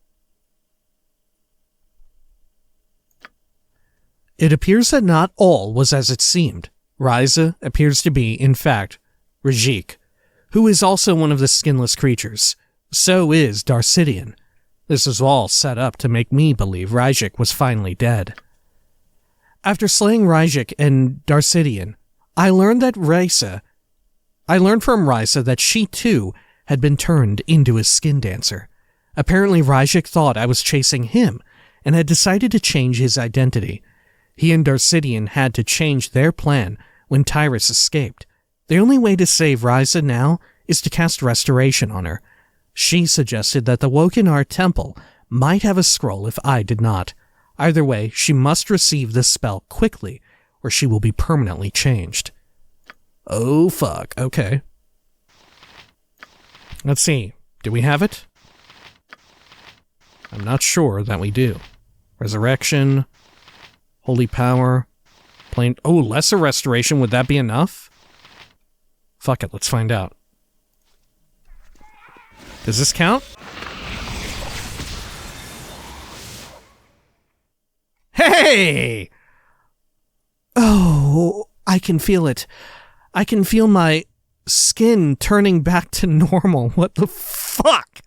It appears that not all was as it seemed. Ryza appears to be, in fact, Rajik, who is also one of the skinless creatures. So is Darcidian. This was all set up to make me believe Rajik was finally dead. After slaying Rajik and Darcidian, I learned from Ryza that she too had been turned into a skin dancer. Apparently Rajik thought I was chasing him and had decided to change his identity. He and Darcidian had to change their plan when Tiris escaped. The only way to save Ryza now is to cast restoration on her. She suggested that the Wokinar Temple might have a scroll if I did not. Either way, she must receive this spell quickly, or she will be permanently changed. Oh, fuck. Okay. Let's see. Do we have it? I'm not sure that we do. Resurrection. Holy power. Plain... Oh, lesser restoration. Would that be enough? Fuck it. Let's find out. Does this count? Hey! Oh, I can feel it. I can feel my skin turning back to normal. What the fuck?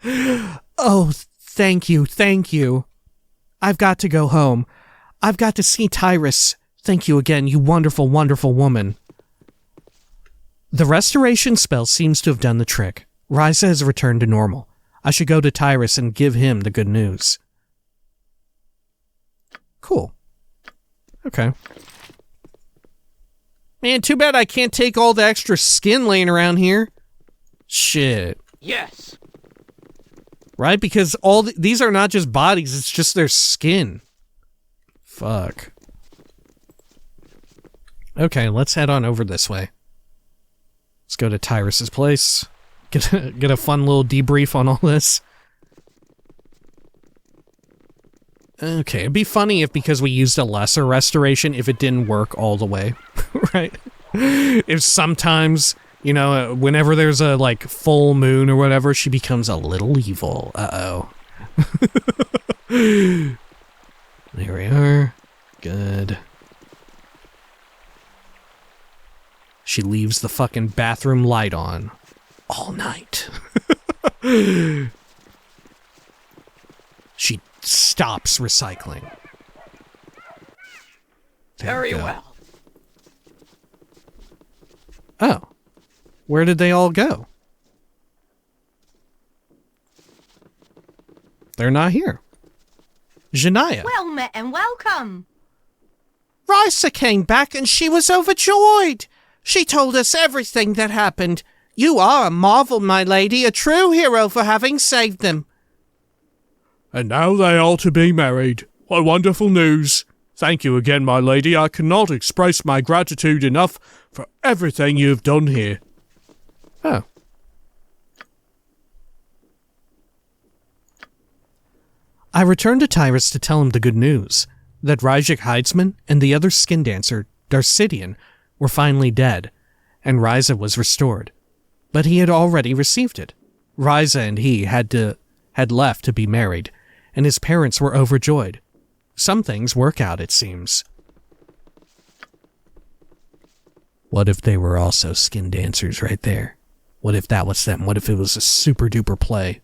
Oh, thank you. I've got to go home. I've got to see Tiris. Thank you again, you wonderful, wonderful woman. The restoration spell seems to have done the trick. Ryza has returned to normal. I should go to Tiris and give him the good news. Cool. Okay. Man, too bad I can't take all the extra skin laying around here. Shit. Yes. Right? Because these are not just bodies, it's just their skin. Fuck. Okay, let's head on over this way. Let's go to Tiris's place. Get a fun little debrief on all this. Okay, it'd be funny if because we used a lesser restoration, if it didn't work all the way, right? If sometimes, you know, whenever there's a, like, full moon or whatever, she becomes a little evil. Uh-oh. There we are. Good. She leaves the fucking bathroom light on all night. She stops recycling. Very well. Oh. Where did they all go? They're not here. Janaya. Well met and welcome. Risa came back and she was overjoyed. She told us everything that happened. You are a marvel, my lady, a true hero for having saved them. And now they are to be married. What wonderful news. Thank you again, my lady. I cannot express my gratitude enough for everything you have done here. Oh. I returned to Tiris to tell him the good news, that Ryjek Heidsman and the other skin dancer, Darcidian, were finally dead, and Ryza was restored. But he had already received it. Ryza and he had left to be married, and his parents were overjoyed. Some things work out, it seems. What if they were also skin dancers right there? What if that was them? What if it was a super duper play?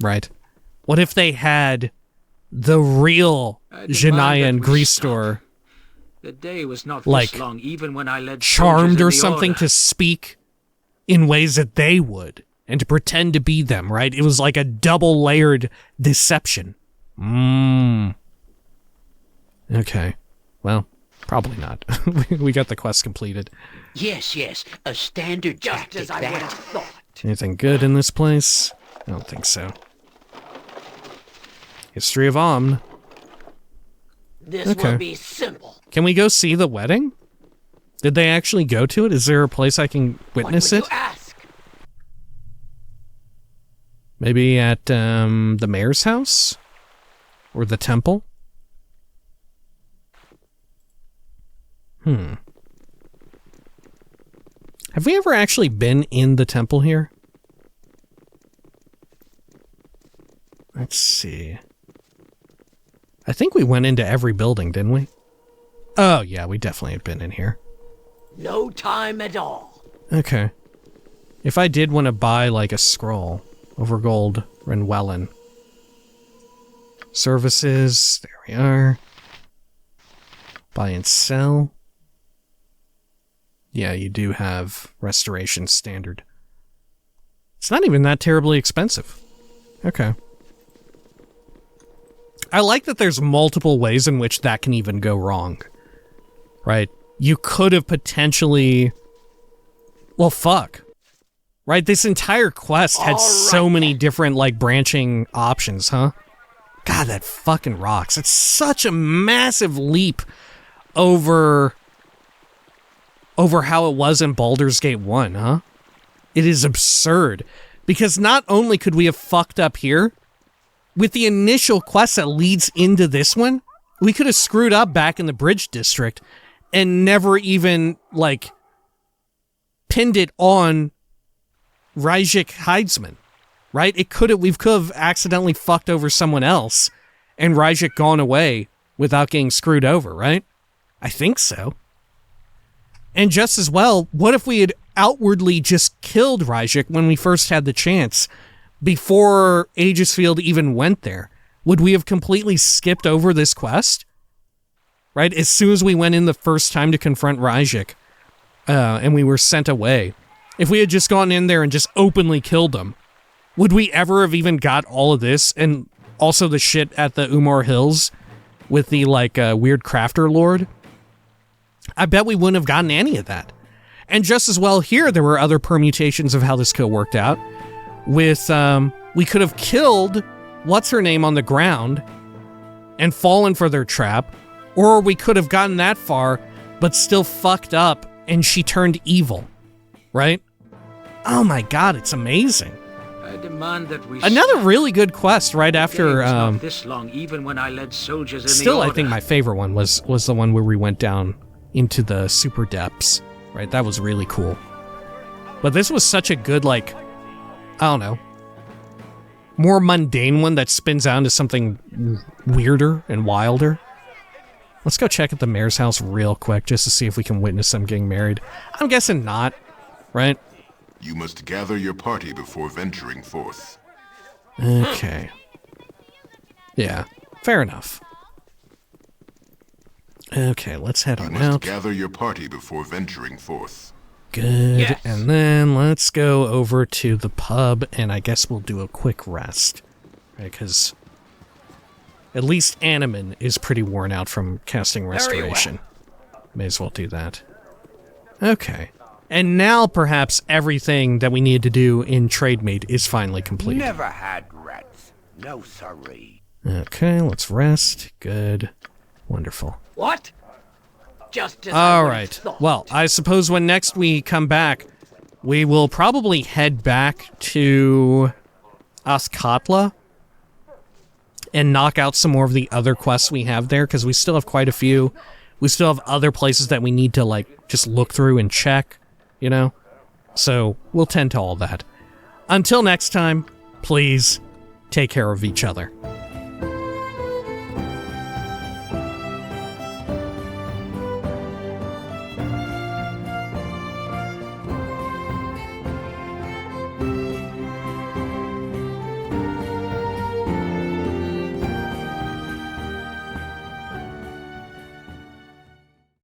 Right? What if they had the real Janaya and Grease Store, the day was not like, this long, even when I led charmed or soldiers in the something order. to speak in ways that they would, and to pretend to be them, right? It was like a double-layered deception. Okay. Well, probably not. We got the quest completed. Yes, a standard Just tactic as I would that. have thought. Anything good in this place? I don't think so. History of Amn. This Okay. will be simple. Can we go see the wedding? Did they actually go to it? Is there a place I can witness What it? would you ask? Maybe at the mayor's house? Or the temple? Have we ever actually been in the temple here? Let's see. I think we went into every building, didn't we? Oh, yeah, we definitely have been in here. No time at all. Okay. If I did want to buy, like, a scroll over gold, Renwellen. Services, there we are. Buy and sell. Yeah, you do have restoration standard. It's not even that terribly expensive. Okay. I like that there's multiple ways in which that can even go wrong. Right? You could have potentially... Well, fuck. Right? This entire quest had so many different, like, branching options, huh? God, that fucking rocks. It's such a massive leap over how it was in Baldur's Gate 1, huh? It is absurd. Because not only could we have fucked up here, with the initial quest that leads into this one, we could have screwed up back in the Bridge District and never even, like, pinned it on Ryjek Heidsman, right? We could have accidentally fucked over someone else and Ryjek gone away without getting screwed over, right? I think so. And just as well, what if we had outwardly just killed Ryjek when we first had the chance, before Aegisfield even went there? Would we have completely skipped over this quest? Right? As soon as we went in the first time to confront Ryjek, and we were sent away, if we had just gone in there and just openly killed him, would we ever have even got all of this? And also the shit at the Umar Hills with the, like, weird crafter lord? I bet we wouldn't have gotten any of that. And just as well here, there were other permutations of how this could have worked out. With, we could have killed what's-her-name on the ground and fallen for their trap, or we could have gotten that far, but still fucked up, and she turned evil, right? Oh my god, it's amazing. I demand that we Another really good quest right after, not this long, even when I led soldiers in still the I order. think my favorite one was the one where we went down into the super depths, right? That was really cool. But this was such a good, like, I don't know, more mundane one that spins out into something weirder and wilder. Let's go check at the mayor's house real quick just to see if we can witness them getting married. I'm guessing not, right? You must gather your party before venturing forth. Okay. Yeah, fair enough. Okay, let's head on You must out. gather your party before venturing forth. Good. Yes. And then let's go over to the pub, and I guess we'll do a quick rest. Right, because at least Animan is pretty worn out from casting Restoration. May as well do that. Okay. And now perhaps everything that we need to do in Trademeet is finally complete. Never had rats. No siree. Okay, let's rest. Good. Wonderful. What? Just as All right. Well, I suppose when next we come back, we will probably head back to Askatla and knock out some more of the other quests we have there, because we still have quite a few. We still have other places that we need to, like, just look through and check, you know? So, we'll tend to all that. Until next time, please take care of each other.